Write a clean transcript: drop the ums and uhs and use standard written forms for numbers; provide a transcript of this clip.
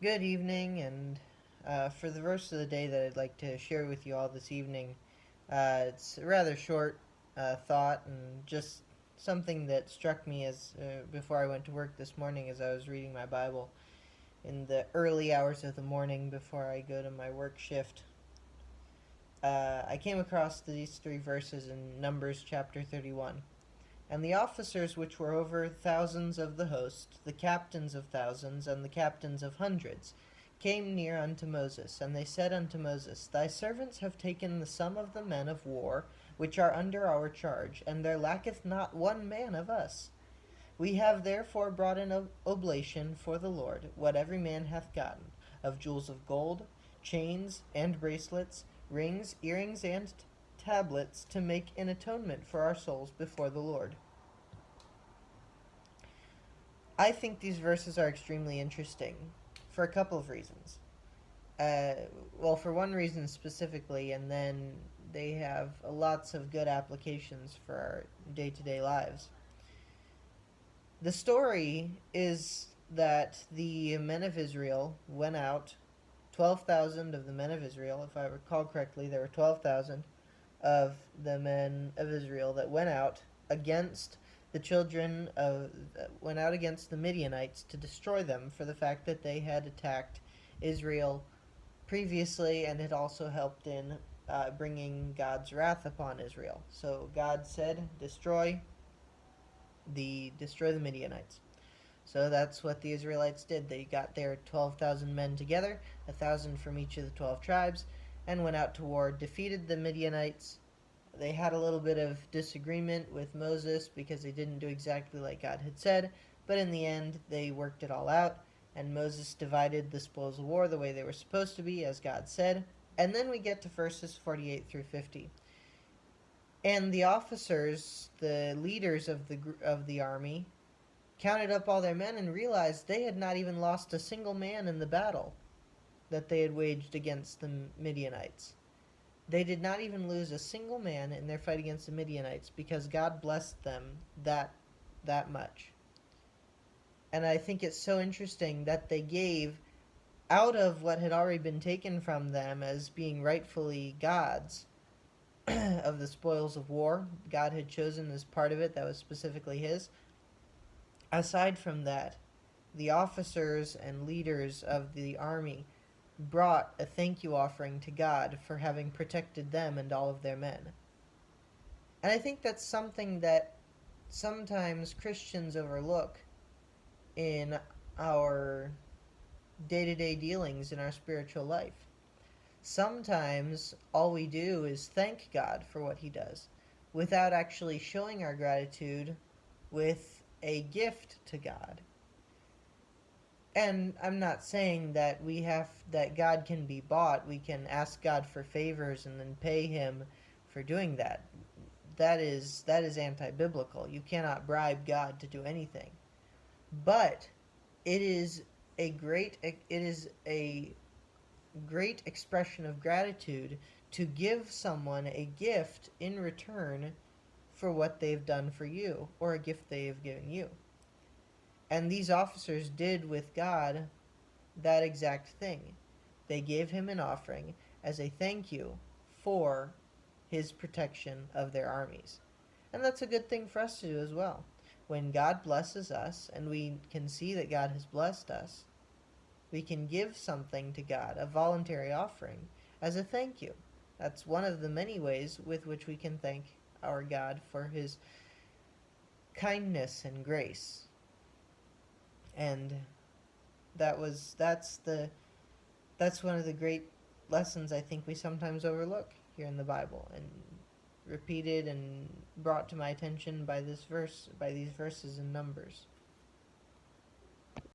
Good evening, and for the verse of the day that I'd like to share with you all this evening, it's a rather short thought and just something that struck me as before I went to work this morning as I was reading my Bible in the early hours of the morning before I go to my work shift. I came across these three verses in Numbers chapter 31. And the officers which were over thousands of the host, the captains of thousands, and the captains of hundreds, came near unto Moses, and they said unto Moses, Thy servants have taken the sum of the men of war, which are under our charge, and there lacketh not one man of us. We have therefore brought an oblation for the Lord, what every man hath gotten, of jewels of gold, chains and bracelets, rings, earrings, and tablets, to make an atonement for our souls before the Lord. I think these verses are extremely interesting for a couple of reasons. Uh, well, for one reason specifically, and then they have lots of good applications for our day to day lives. The story is that the men of Israel went out, 12,000 of the men of Israel, if I recall correctly, there were 12,000 of the men of Israel that went out against the children of went out against the Midianites to destroy them for the fact that they had attacked Israel previously and had also helped in bringing God's wrath upon Israel. So God said, destroy the Midianites. So that's what the Israelites did. They got their 12,000 men together, 1,000 from each of the 12 tribes, and went out to war, defeated the Midianites. They had a little bit of disagreement with Moses because they didn't do exactly like God had said, but in the end, they worked it all out, and Moses divided the spoils of war the way they were supposed to be, as God said. And then we get to verses 48 through 50. And the officers, the leaders of the army, counted up all their men and realized they had not even lost a single man in the battle that they had waged against the Midianites. They did not even lose a single man in their fight against the Midianites because God blessed them that much. And I think it's so interesting that they gave out of what had already been taken from them as being rightfully God's of the spoils of war. God had chosen as part of it that was specifically his. Aside from that, the officers and leaders of the army brought a thank you offering to God for having protected them and all of their men. And I think that's something that sometimes Christians overlook in our day to day dealings in our spiritual life. Sometimes all we do is thank God for what He does without actually showing our gratitude with a gift to God. And I'm not saying that God can be bought. We can ask God for favors and then pay him for doing that. That is anti-biblical. You cannot bribe God to do anything. But it is a great expression of gratitude to give someone a gift in return for what they've done for you or a gift they have given you. And these officers did with God that exact thing. They gave him an offering as a thank you for his protection of their armies. And that's a good thing for us to do as well. When God blesses us and we can see that God has blessed us, we can give something to God, a voluntary offering, as a thank you. That's one of the many ways with which we can thank our God for his kindness and grace. And that's one of the great lessons I think we sometimes overlook here in the Bible, and repeated and brought to my attention by these verses in Numbers.